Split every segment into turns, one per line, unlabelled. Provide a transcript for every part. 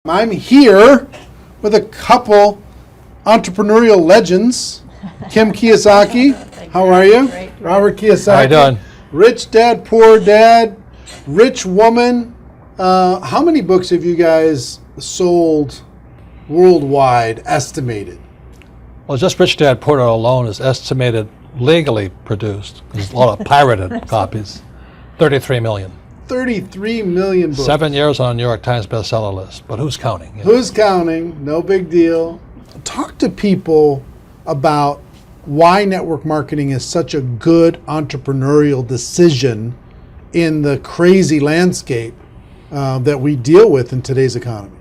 I'm here with a couple entrepreneurial legends. Kim Kiyosaki, how are you?
Great.
Robert Kiyosaki.
How you doing?
Rich Dad, Poor Dad, Rich Woman. How many books have you guys sold worldwide, estimated?
Well, just Rich Dad Poor Dad alone is estimated legally produced. There's a lot of pirated copies. 33 million.
33 million books.
7 years on a New York Times bestseller list. But who's counting? You know?
Who's counting? No big deal. Talk to people about why network marketing is such a good entrepreneurial decision in the crazy landscape that we deal with in today's economy.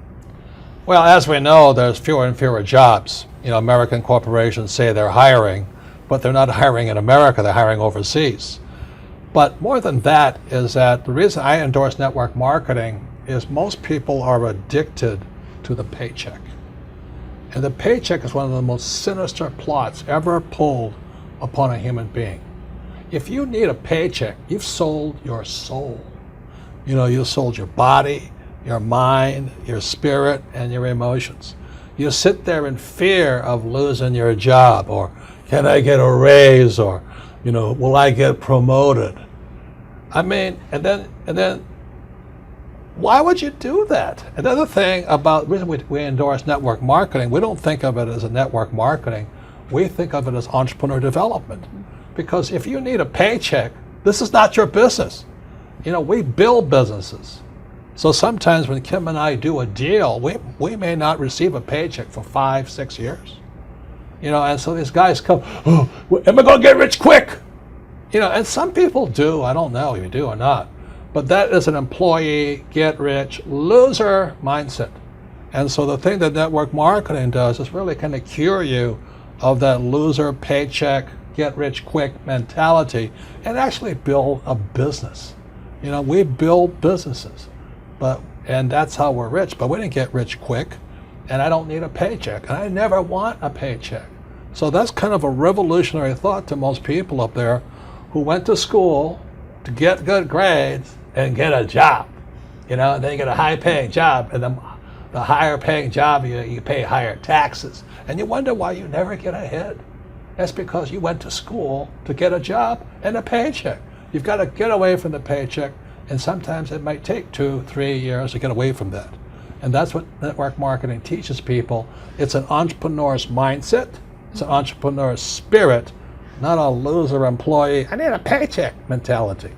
Well, as we know, there's fewer and fewer jobs. You know, American corporations say they're hiring, but they're not hiring in America, they're hiring overseas. But more than that is that the reason I endorse network marketing is most people are addicted to the paycheck. And the paycheck is one of the most sinister plots ever pulled upon a human being. If you need a paycheck, you've sold your soul. You know, you sold your body, your mind, your spirit, and your emotions. You sit there in fear of losing your job, or can I get a raise, or, you know, will I get promoted? I mean, and then, why would you do that? Another thing about the reason we endorse network marketing, we don't think of it as a network marketing. We think of it as entrepreneur development. Because if you need a paycheck, this is not your business. You know, we build businesses. So sometimes when Kim and I do a deal, we may not receive a paycheck for 5-6 years. You know, and so these guys come, oh, am I going to get rich quick? You know, and some people do. I don't know if you do or not. But that is an employee, get rich, loser mindset. And so the thing that network marketing does is really kind of cure you of that loser paycheck, get rich quick mentality and actually build a business. You know, we build businesses, and that's how we're rich. But we didn't get rich quick, and I don't need a paycheck, and I never want a paycheck. So that's kind of a revolutionary thought to most people up there who went to school to get good grades and get a job. You know, and then you get a high-paying job, and the higher-paying job, you pay higher taxes, and you wonder why you never get ahead. That's because you went to school to get a job and a paycheck. You've got to get away from the paycheck, and sometimes it might take 2-3 years to get away from that. And that's what network marketing teaches people. It's an entrepreneur's mindset. It's an entrepreneur's spirit, not a loser employee, I need a paycheck mentality.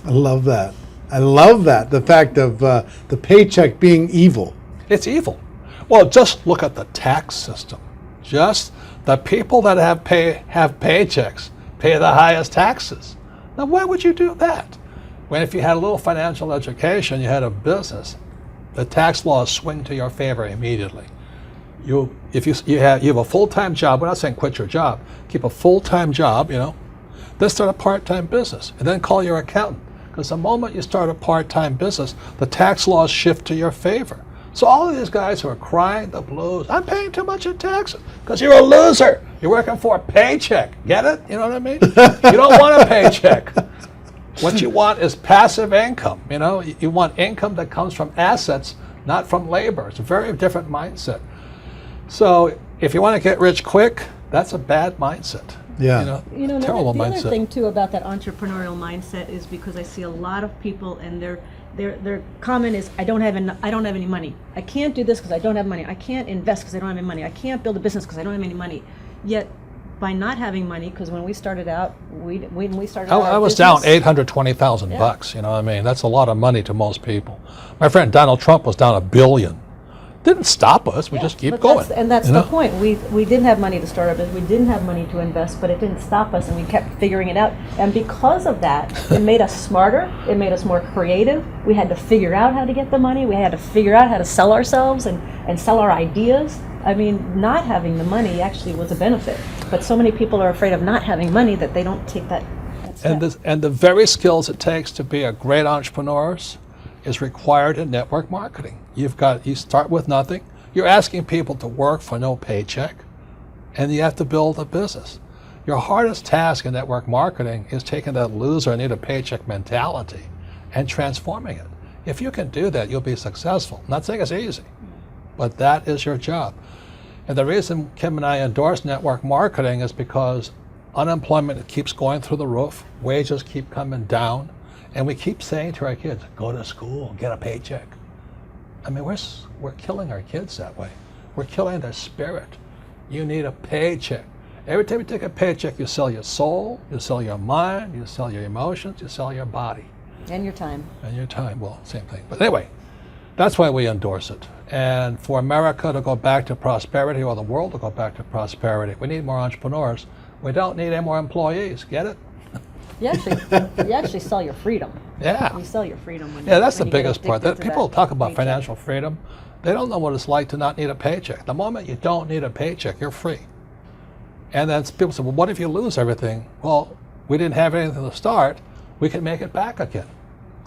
I love that. I love that. The fact of the paycheck being evil.
It's evil. Well, just look at the tax system. Just the people that have paychecks pay the highest taxes. Now, why would you do that? When if you had a little financial education, you had a business, the tax laws swing to your favor immediately. If you have a full-time job, we're not saying quit your job, keep a full-time job, you know, then start a part-time business, and then call your accountant. Because the moment you start a part-time business, the tax laws shift to your favor. So all of these guys who are crying the blues, I'm paying too much in taxes, because you're a loser. You're working for a paycheck. Get it? You know what I mean? You don't want a paycheck. What you want is passive income. You know, you want income that comes from assets, not from labor. It's a very different mindset. So if you want to get rich quick, that's a bad mindset.
Yeah.
You know,
terrible
the
mindset.
other thing too about that entrepreneurial mindset is because I see a lot of people and their comment is I don't have any money. I can't do this because I don't have money. I can't invest because I don't have any money. I can't build a business because I don't have any money. Yet by not having money, because when we started out,
I was down $820,000 You know what I mean? That's a lot of money to most people. My friend Donald Trump was down $1 billion. Didn't stop us. We just keep going.
That's the point. We didn't have money to start our business. We didn't have money to invest, but it didn't stop us, and we kept figuring it out. And because of that, it made us smarter. It made us more creative. We had to figure out how to get the money. We had to figure out how to sell ourselves and sell our ideas. I mean, not having the money actually was a benefit. But so many people are afraid of not having money that they don't take that step.
And the very skills it takes to be a great entrepreneur is required in network marketing. You start with nothing. You're asking people to work for no paycheck, and you have to build a business. Your hardest task in network marketing is taking that loser, I need a paycheck mentality and transforming it. If you can do that, you'll be successful. I'm not saying it's easy, but that is your job. And the reason Kim and I endorse network marketing is because unemployment keeps going through the roof, wages keep coming down, and we keep saying to our kids, go to school, get a paycheck. I mean, we're killing our kids that way. We're killing their spirit. You need a paycheck. Every time you take a paycheck, you sell your soul, you sell your mind, you sell your emotions, you sell your body.
And your time.
And your time, well, same thing. But anyway, that's why we endorse it. And for America to go back to prosperity, or the world to go back to prosperity, we need more entrepreneurs. We don't need any more employees. Get it?
You actually sell your freedom.
Yeah.
You sell your freedom when
Yeah, that's
when
the
you get
biggest part.
addicted to
People
that
talk about
paycheck.
financial freedom. They don't know what it's like to not need a paycheck. The moment you don't need a paycheck, you're free. And then people say, well, what if you lose everything? Well, we didn't have anything to start. We can make it back again.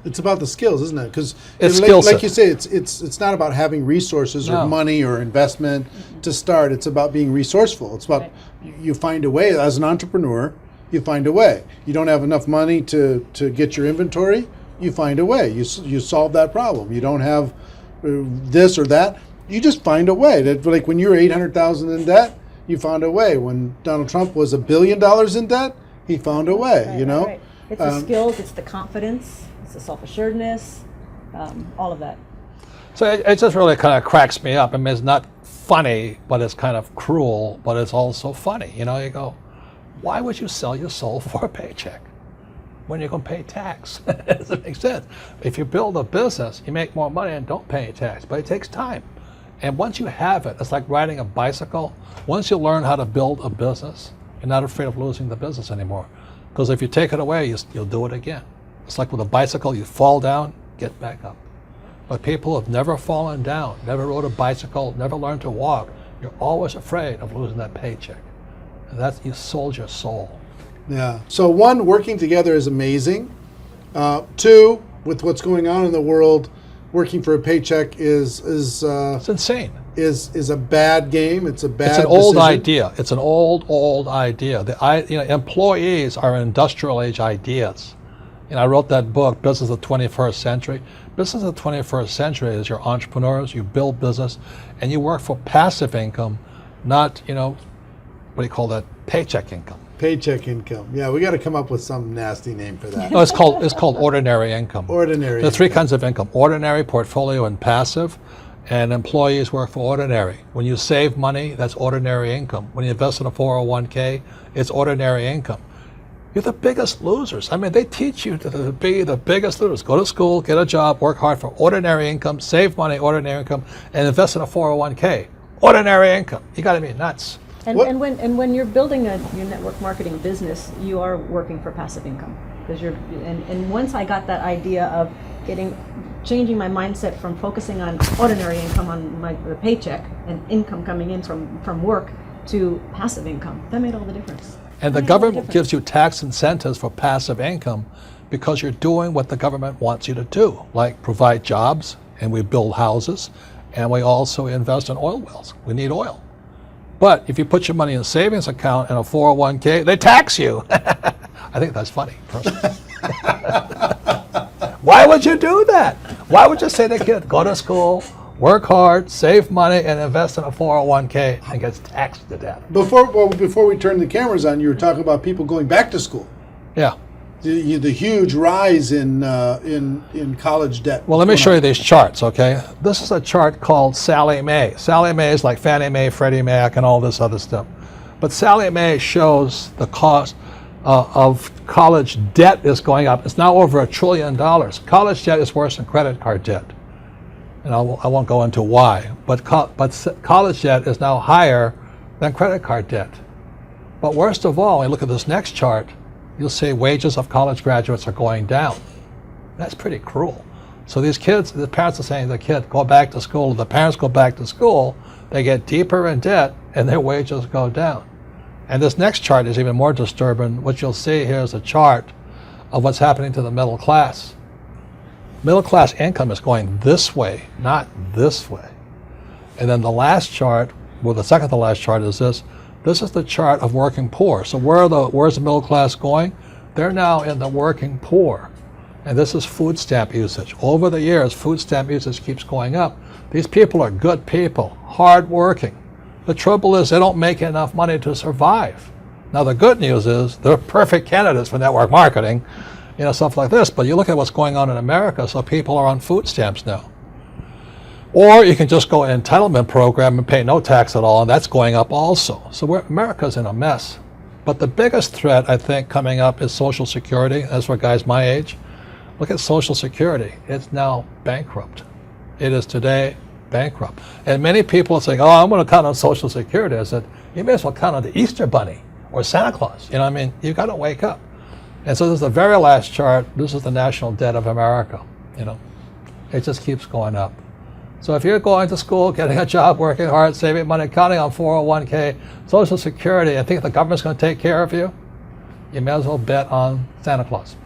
It's about the skills, isn't it? Because
It's skill set.
like you say, it's not about having resources
No.
or money or investment to start. It's about being resourceful. It's about you find a way. As an entrepreneur, you find a way. You don't have enough money to get your inventory, you find a way. You solve that problem. You don't have this or that, you just find a way. That, like when you're $800,000 in debt, you found a way. When Donald Trump was $1 billion in debt, he found a way.
Right,
you know,
right. It's the skills, it's the confidence, it's the self-assuredness, all of that.
So it just really kind of cracks me up. I mean, it's not funny, but it's kind of cruel, but it's also funny. You know, you go, why would you sell your soul for a paycheck when you're going to pay tax? It doesn't make sense. If you build a business, you make more money and don't pay any tax, but it takes time. And once you have it, it's like riding a bicycle. Once you learn how to build a business, you're not afraid of losing the business anymore. Because if you take it away, you'll do it again. It's like with a bicycle, you fall down, get back up. But people who have never fallen down, never rode a bicycle, never learned to walk, you're always afraid of losing that paycheck. And that's, you sold your soul.
Yeah. So one, working together is amazing. Two, with what's going on in the world, working for a paycheck is
It's insane.
is a bad game. It's a bad.
It's an old
decision.
idea. It's an old idea. Employees are industrial age ideas. I wrote that book, Business of the 21st Century. Business of the 21st Century is your entrepreneurs, you build business, and you work for passive income, not, what do you call that, paycheck income.
Paycheck income. Yeah, we got to come up with some nasty name for that.
No, it's called ordinary income.
Ordinary.
There are three kinds of income: ordinary, portfolio, and passive. And employees work for ordinary. When you save money, that's ordinary income. When you invest in a 401k, it's ordinary income. You're the biggest losers. I mean, they teach you to be the biggest losers. Go to school, get a job, work hard for ordinary income, save money, ordinary income, and invest in a 401k. Ordinary income. You got to be nuts.
And,
What-
and when you're building your network marketing business, you are working for passive income. Because and once I got that idea of changing my mindset from focusing on ordinary income on the paycheck and income coming in from work to passive income, that made all the difference.
And the government gives you tax incentives for passive income because you're doing what the government wants you to do, like provide jobs, and we build houses, and we also invest in oil wells. We need oil. But if you put your money in a savings account and a 401k, they tax you. I think that's funny, personally. Why would you do that? Why would you say to a kid, go to school, work hard, save money, and invest in a 401k and gets taxed to death?
Before we turn the cameras on, you were talking about people going back to school.
Yeah.
The huge rise in college debt.
Well, let me show you these charts, okay? This is a chart called Sallie Mae. Sallie Mae is like Fannie Mae, Freddie Mac, and all this other stuff. But Sallie Mae shows the cost of college debt is going up. It's now over $1 trillion. College debt is worse than credit card debt. And I won't go into why. But college debt is now higher than credit card debt. But worst of all, when you look at this next chart, you'll see wages of college graduates are going down. That's pretty cruel. So these kids, the parents are saying to the kid, go back to school. The parents go back to school, they get deeper in debt, and their wages go down. And this next chart is even more disturbing. What you'll see here is a chart of what's happening to the middle class. Middle class income is going this way, not this way. And then the last chart, well, the second to last chart is this. This is the chart of working poor. So where's the middle class going? They're now in the working poor. And this is food stamp usage. Over the years, food stamp usage keeps going up. These people are good people, hard-working. The trouble is they don't make enough money to survive. Now the good news is they're perfect candidates for network marketing, stuff like this. But you look at what's going on in America, so people are on food stamps now. Or you can just go an entitlement program and pay no tax at all, and that's going up also. So America's in a mess. But the biggest threat, I think, coming up is Social Security. That's for guys my age. Look at Social Security. It's now bankrupt. It is today bankrupt. And many people are saying, oh, I'm going to count on Social Security. I said, you may as well count on the Easter Bunny or Santa Claus. You've got to wake up. And so this is the very last chart. This is the national debt of America. It just keeps going up. So if you're going to school, getting a job, working hard, saving money, counting on 401k, Social Security, and think the government's going to take care of you, you may as well bet on Santa Claus.